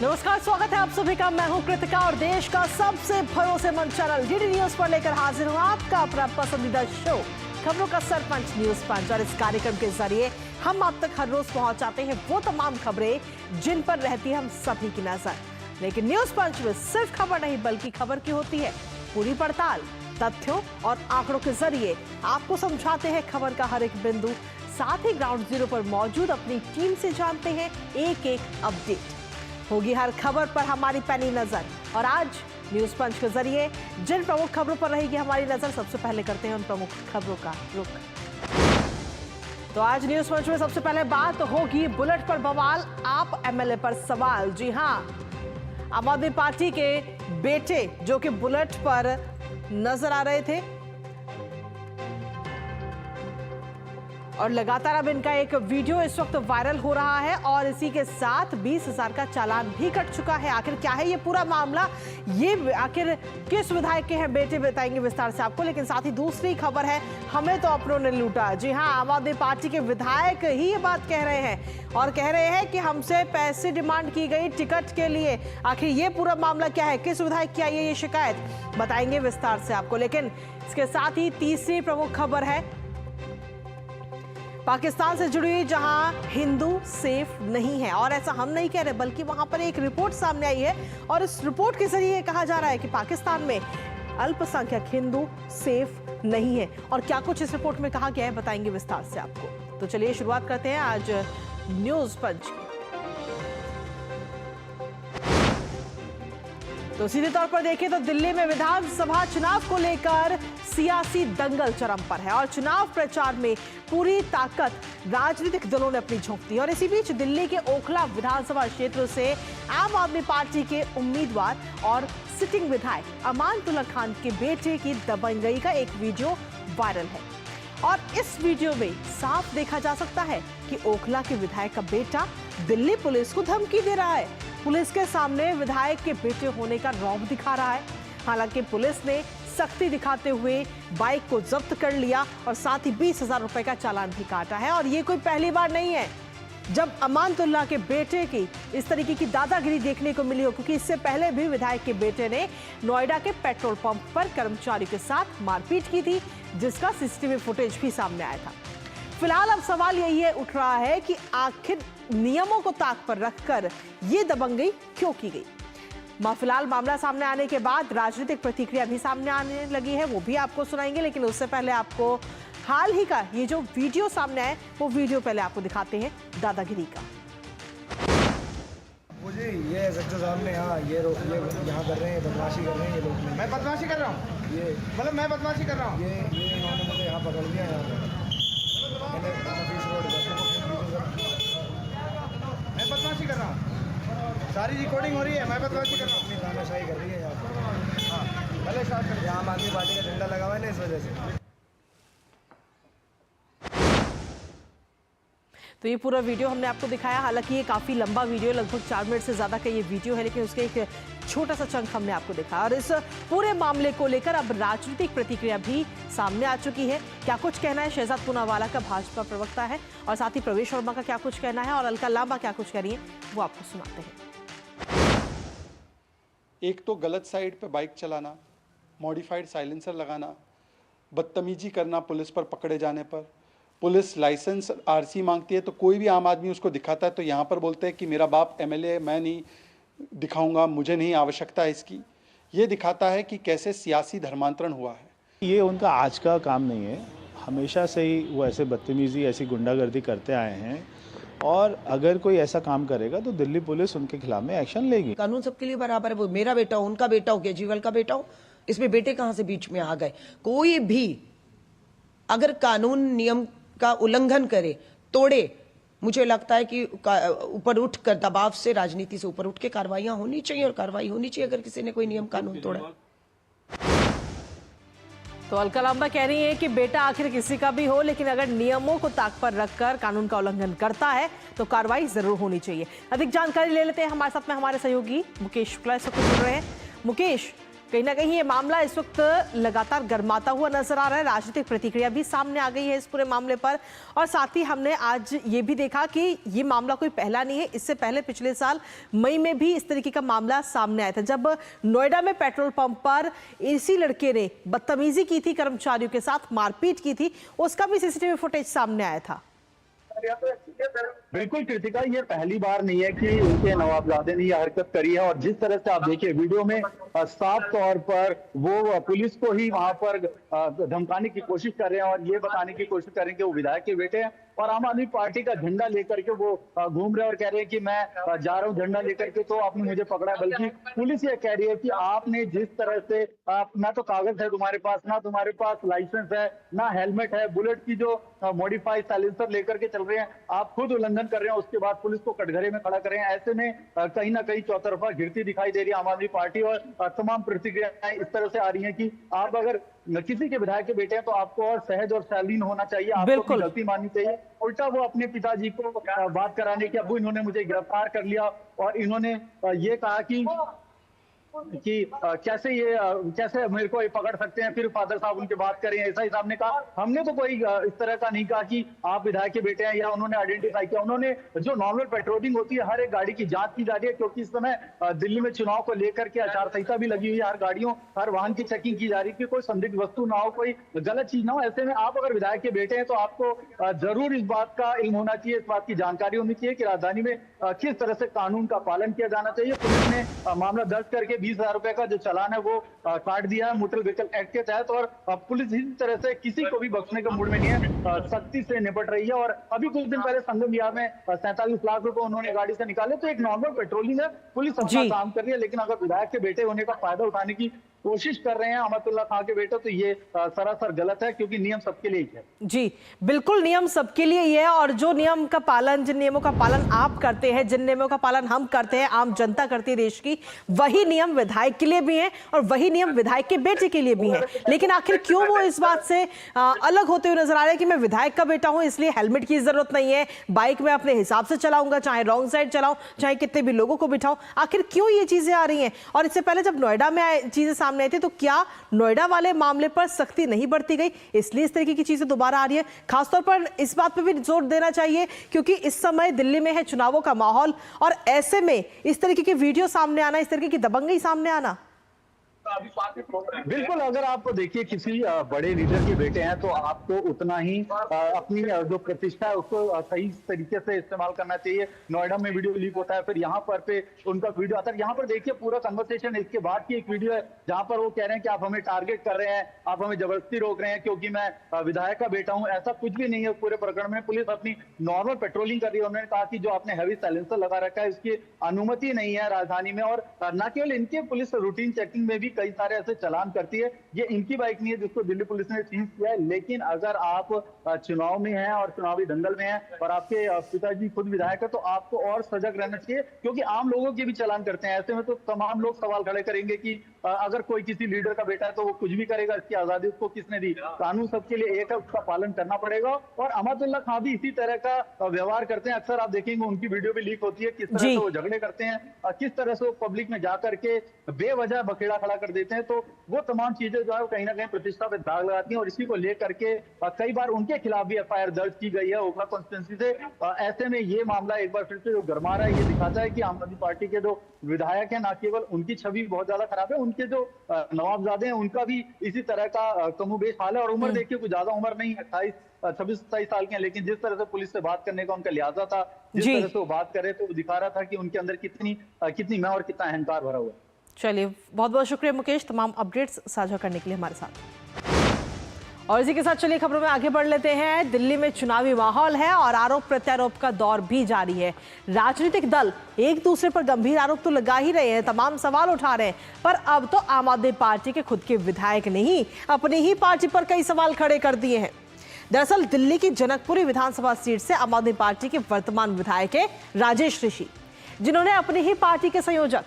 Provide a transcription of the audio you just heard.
नमस्कार, स्वागत है आप सभी का। मैं हूं कृतिका और देश का सबसे भरोसेमंद चैनल डीडी न्यूज पर लेकर हाजिर हूं आपका अपना पसंदीदा शो खबरों का सरपंच न्यूज पंच। और इस कार्यक्रम के जरिए हम आप तक हर रोज पहुंचाते हैं वो तमाम खबरें जिन पर रहती है हम सभी की नजर। लेकिन न्यूज पंच में सिर्फ खबर नहीं बल्कि खबर की होती है पूरी पड़ताल। तथ्यों और आंकड़ों के जरिए आपको समझाते हैं खबर का हर एक बिंदु। साथ ही ग्राउंड जीरो पर मौजूद अपनी टीम से जानते हैं एक एक अपडेट। होगी हर खबर पर हमारी पैनी नजर। और आज न्यूज पंच के जरिए जिन प्रमुख खबरों पर रहेगी हमारी नजर, सबसे पहले करते हैं उन प्रमुख खबरों का रुख। तो आज न्यूज पंच में सबसे पहले बात होगी बुलेट पर बवाल, आप एमएलए पर सवाल। जी हां, आम आदमी पार्टी के बेटे जो कि बुलेट पर नजर आ रहे थे और लगातार अब इनका एक वीडियो इस वक्त वायरल हो रहा है और इसी के साथ 20,000 का चालान भी कट चुका है। आखिर क्या है ये पूरा मामला, ये आखिर किस विधायक के हैं बेटे, बताएंगे विस्तार से आपको। लेकिन साथ ही दूसरी खबर है, हमें तो अपनों ने लूटा। जी हां, आम आदमी पार्टी के विधायक ही ये बात कह रहे हैं और कह रहे हैं कि हमसे पैसे डिमांड की गई टिकट के लिए। आखिर ये पूरा मामला क्या है, किस विधायक की आई है ये शिकायत, बताएंगे विस्तार से आपको। लेकिन इसके साथ ही तीसरी प्रमुख खबर है पाकिस्तान से जुड़ी, जहां हिंदू सेफ नहीं है। और ऐसा हम नहीं कह रहे बल्कि वहां पर एक रिपोर्ट सामने आई है और इस रिपोर्ट के जरिए कहा जा रहा है कि पाकिस्तान में अल्पसंख्यक हिंदू सेफ नहीं है। और क्या कुछ इस रिपोर्ट में कहा गया है बताएंगे विस्तार से आपको। तो चलिए शुरुआत करते हैं आज न्यूज पंच की। तो सीधे तौर पर देखें तो दिल्ली में विधानसभा चुनाव को लेकर सियासी दंगल चरम पर है और चुनाव प्रचार में पूरी ताकत राजनीतिक दलों ने अपनी झोंक दी। और इसी बीच दिल्ली के ओखला विधानसभा क्षेत्र से आम आदमी पार्टी के उम्मीदवार और सिटिंग विधायक अमानतुल्लाह खान के बेटे की दबंगई का एक वीडियो वायरल है। और इस वीडियो में साफ देखा जा सकता है कि ओखला के विधायक का बेटा दिल्ली पुलिस को धमकी दे रहा है। पुलिस के सामने विधायक के बेटे होने का रौब दिखा रहा है। हालांकि पुलिस ने सख्ती दिखाते हुए बाइक को जब्त कर लिया और साथ ही 20,000 रुपए का चालान भी काटा है। और ये कोई पहली बार नहीं है जब अमानतुल्लाह के बेटे की इस तरीके की दादागिरी देखने को मिली हो, क्योंकि इससे पहले भी विधायक के बेटे ने नोएडा के पेट्रोल पंप पर कर्मचारी के साथ मारपीट की थी, जिसका सीसीटीवी फुटेज भी सामने आया था। फिलहाल अब सवाल यही है उठ रहा है कि आखिर नियमों को ताक पर रखकर ये दबंगई क्यों की गई। फिलहाल मामला सामने आने के बाद राजनीतिक प्रतिक्रिया भी सामने आने लगी है, वो भी आपको सुनाएंगे। लेकिन उससे पहले आपको हाल ही का ये जो वीडियो सामने आए वो वीडियो पहले आपको दिखाते हैं दादागिरी का। मुझे ये सेक्टर साहब ने ये यहाँ कर रहे हैं, बदमाशी कर रहे हैं ये लोग। मैं बदमाशी कर रहा हूँ, ये मतलब मैं बदमाशी कर रहा हूँ। ये इन्होंने मुझे यहाँ पकड़ लिया यहाँ पर। मैं बदमाशी कर रहा हूँ, सारी रिकॉर्डिंग हो रही है। मैं बदमाशी कर रहा हूँ, अपनी तानाशाही कर रही है यहाँ पर। हाँ पहले स्टार्ट कर। आम आदमी पार्टी का झंडा लगा हुआ है ना, इस वजह से। तो ये पूरा वीडियो हमने आपको दिखाया। हालांकि ये काफी लंबा वीडियो, लगभग 4 मिनट से ज्यादा का ये वीडियो है, लेकिन उसके एक छोटा सा चंक हमने आपको दिखाया। और इस पूरे मामले को लेकर अब राजनीतिक प्रतिक्रिया भी सामने आ चुकी है। क्या कुछ कहना है शहजाद पूनावाला का, भाजपा प्रवक्ता है, और साथ ही प्रवेश वर्मा का क्या कुछ कहना है और अलका लांबा क्या कुछ कह रही है, वो आपको सुनाते हैं। एक तो गलत साइड पे बाइक चलाना, मॉडिफाइड साइलेंसर लगाना, बदतमीजी करना पुलिस पर पकड़े जाने पर। पुलिस लाइसेंस आरसी मांगती है तो कोई भी आम आदमी उसको दिखाता है तो यहाँ पर बोलते हैं कि मेरा बाप एमएलए, मैं नहीं दिखाऊंगा, मुझे नहीं आवश्यकता है इसकी। ये दिखाता है कि कैसे सियासी धर्मांतरण हुआ है। ये उनका आज का काम नहीं है, हमेशा से ही वो ऐसे बदतमीजी, ऐसी गुंडागर्दी करते आए हैं। और अगर कोई ऐसा काम करेगा तो दिल्ली पुलिस उनके खिलाफ में एक्शन लेगी। कानून सबके लिए बराबर है, वो मेरा बेटा हो, उनका बेटा हो, केजरीवाल का बेटा हो, इसमें बेटे कहां से बीच में आ गए। कोई भी अगर कानून नियम का उल्लंघन करे, तोड़े, मुझे लगता है कि ऊपर उठकर दबाव से, राजनीति से ऊपर उठ के कार्रवाइयां होनी चाहिए और कार्रवाई होनी चाहिए अगर किसी ने कोई नियम कानून तोड़ा। तो अलका लांबा कह रही है कि बेटा आखिर किसी का भी हो, लेकिन अगर नियमों को ताक पर रखकर कानून का उल्लंघन करता है तो कार्रवाई जरूर होनी चाहिए। अधिक जानकारी ले लेते हैं, हमारे साथ में हमारे सहयोगी मुकेश शुक्ला इस वक्त जुड़ रहे हैं। मुकेश, कहीं ना कहीं ये मामला इस वक्त लगातार गर्माता हुआ नजर आ रहा है। राजनीतिक प्रतिक्रिया भी सामने आ गई है इस पूरे मामले पर, और साथ ही हमने आज ये भी देखा कि ये मामला कोई पहला नहीं है। इससे पहले पिछले साल मई में भी इस तरीके का मामला सामने आया था, जब नोएडा में पेट्रोल पंप पर इसी लड़के ने बदतमीजी की थी, कर्मचारियों के साथ मारपीट की थी। उसका भी सीसीटीवी फुटेज सामने आया था। बिल्कुल कृतिका, ये पहली बार नहीं है कि उनके नवाबजादे ने यह हरकत करी है। और जिस तरह से आप देखिए वीडियो में साफ तौर पर वो पुलिस को ही वहां पर धमकाने की कोशिश कर रहे हैं और ये बताने की कोशिश कर रहे हैं कि वो विधायक के बेटे हैं, और आम आदमी पार्टी का झंडा लेकर के वो घूम रहे हैं और कह रहे हैं कि मैं जा रहा हूँ झंडा लेकर के, तो आपने मुझे पकड़ा। बल्कि पुलिस ये कह रही है कि आपने जिस तरह से ना तो कागज है तुम्हारे पास, ना तुम्हारे पास लाइसेंस है, ना हेलमेट है, बुलेट की जो मॉडिफाइड साइलेंसर लेकर के चल रहे हैं, आप खुद उल्लंघन कर रहे हैं। उसके बाद पुलिस को कटघरे में खड़ा कर रहे हैं। ऐसे में कहीं ना कहीं चौतरफा गिरती दिखाई दे रही है आम आदमी पार्टी, और तमाम प्रतिक्रियाएं इस तरह से आ रही हैं कि आप अगर किसी के विधायक के बेटे हैं तो आपको और सहज और शालीन होना चाहिए, आपको अपनी गलती माननी चाहिए। उल्टा वो अपने पिताजी को बात कराने की, अबू इन्होंने मुझे गिरफ्तार कर लिया और इन्होंने ये कहा कि कैसे मेरे को ये पकड़ सकते हैं, फिर फादर साहब उनके बात करें। ऐसा ही साहब ने कहा, हमने तो कोई इस तरह का नहीं कहा कि आप विधायक के बेटे हैं, या उन्होंने आइडेंटिफाई किया। उन्होंने जो नॉर्मल पेट्रोलिंग होती है, हर एक गाड़ी की जांच की जा रही है, क्योंकि इस समय दिल्ली में चुनाव को लेकर के आचार संहिता भी लगी हुई है। हर वाहन की चेकिंग की जा रही है कि कोई संदिग्ध वस्तु ना हो, कोई गलत चीज ना हो। ऐसे में आप अगर विधायक के बेटे हैं तो आपको जरूर इस बात का इल्म होना चाहिए, इस बात की जानकारी होनी चाहिए कि राजधानी में किस तरह से कानून का पालन किया जाना चाहिए। पुलिस ने मामला दर्ज करके 20,000 रुपए का जो चालान है वो काट दिया है मोटर व्हीकल एक्ट के तहत, और पुलिस इस तरह से किसी को भी बख्शने के मूड में नहीं है, सख्ती से निपट रही है। और अभी कुछ दिन पहले संगम विहार में 47 लाख रुपए उन्होंने गाड़ी से निकाले। तो एक नॉर्मल पेट्रोलिंग है, पुलिस अपना काम कर रही है। लेकिन अगर विधायक के बेटे होने का फायदा उठाने की कोशिश कर रहे हैं अहमदुल्ला खान के बेटे, तो ये सरासर गलत है, क्योंकि नियम सबके लिए ही है। जी बिल्कुल, नियम सबके लिए ही है, और जो नियम का पालन, जिन नियमों का पालन आप करते हैं, जिन नियमों का पालन हम करते हैं, आम जनता करती है देश की, वही नियम विधायक के लिए भी है और वही नियम विधायक के बेटे के लिए भी है। लेकिन आखिर क्यों वो इस बात से अलग होते हुए नजर आ रहे हैं कि मैं विधायक का बेटा हूं इसलिए हेलमेट की जरूरत नहीं है, बाइक में अपने हिसाब से चलाऊंगा, चाहे रॉन्ग साइड चलाऊं, चाहे कितने भी लोगों को बिठाऊं। आखिर क्यों ये चीजें आ रही हैं? और इससे पहले जब नोएडा में चीजें सामने आई थी, तो क्या नोएडा वाले मामले पर सख्ती नहीं बरती गई, इसलिए इस तरीके की चीजें दोबारा आ रही है? खासतौर पर इस बात पर भी जोर देना चाहिए क्योंकि इस समय दिल्ली में है चुनावों का माहौल, और ऐसे में इस तरीके की वीडियो सामने आना, इस तरीके की दबंगई सामने आना। बिल्कुल, अगर आप देखिए किसी बड़े लीडर के बेटे हैं तो आपको उतना ही अपनी जो प्रतिष्ठा है उसको सही तरीके से इस्तेमाल करना चाहिए। नोएडा में वीडियो लीक होता है, फिर यहाँ पर पे उनका वीडियो आता है। यहाँ पर देखिए पूरा कन्वर्सेशन इसके बाद की एक वीडियो है जहाँ पर वो कह रहे हैं कि आप हमें टारगेट कर रहे हैं, आप हमें जबरदस्ती रोक रहे हैं क्योंकि मैं विधायक का बेटा हूँ। ऐसा कुछ भी नहीं है पूरे प्रकरण में। पुलिस अपनी नॉर्मल पेट्रोलिंग कर रही है। उन्होंने कहा कि जो आपने हैवी साइलेंसर लगा रखा है इसकी अनुमति नहीं है राजधानी में, और न केवल इनके पुलिस रूटीन चेकिंग में भी कई सारे ऐसे चालान करती है। ये इनकी बाइक नहीं है जिसको दिल्ली पुलिस ने सीज किया है। लेकिन अगर आप चुनाव में हैं और चुनावी दंगल में हैं और आपके पिताजी खुद विधायक है तो आपको और सजग रहना चाहिए, क्योंकि आम लोगों के भी चालान करते हैं। ऐसे में तो तमाम लोग सवाल खड़े करेंगे कि अगर कोई किसी लीडर का बेटा है तो वो कुछ भी करेगा, इसकी आजादी उसको किसने दी? कानून सबके लिए एक है, उसका पालन करना पड़ेगा। और अहमदुल्ला खान भी इसी तरह का व्यवहार करते हैं। अक्सर आप देखेंगे उनकी वीडियो भी लीक होती है, किस तरह से वो झगड़े करते हैं, किस तरह से वो पब्लिक में जाकर के बेवजह बखेड़ा खड़ा कर देते हैं। तो वो तमाम चीजें जो है कहीं ना कहीं प्रतिष्ठा पे दाग लगाती हैं, और इसी को लेकर के कई बार उनके खिलाफ भी एफआईआर दर्ज की गई है ओखला कॉन्स्टिट्यूंसी से। ऐसे में ये मामला एक बार फिर से जो गरमा रहा है, ये दिखाता है कि आम आदमी पार्टी के जो विधायक है न केवल उनकी छवि बहुत ज्यादा खराब है, उनके जो नवाबजादे हैं उनका भी इसी तरह का कमोबेश हाल है। और उम्र देखिए कुछ ज्यादा उम्र नहीं, 26-27 साल के हैं, लेकिन जिस तरह से पुलिस से बात करने का उनका लिहाजा था, जिस तरह से वो बात करे तो वो दिखा रहा था कि उनके अंदर कितनी मैं और कितना अहंकार भरा हुआ है। चलिए, बहुत बहुत शुक्रिया मुकेश तमाम अपडेट्स साझा करने के लिए हमारे साथ। और इसी के साथ चलिए खबरों में आगे बढ़ लेते हैं। दिल्ली में चुनावी माहौल है और आरोप प्रत्यारोप का दौर भी जारी है। राजनीतिक दल एक दूसरे पर गंभीर आरोप तो लगा ही रहे हैं, तमाम सवाल उठा रहे हैं, पर अब तो आम आदमी पार्टी के खुद के विधायक ने ही अपनी ही पार्टी पर कई सवाल खड़े कर दिए हैं। दरअसल दिल्ली की जनकपुरी विधानसभा सीट से आम आदमी पार्टी के वर्तमान विधायक है राजेश ऋषि, जिन्होंने अपनी ही पार्टी के संयोजक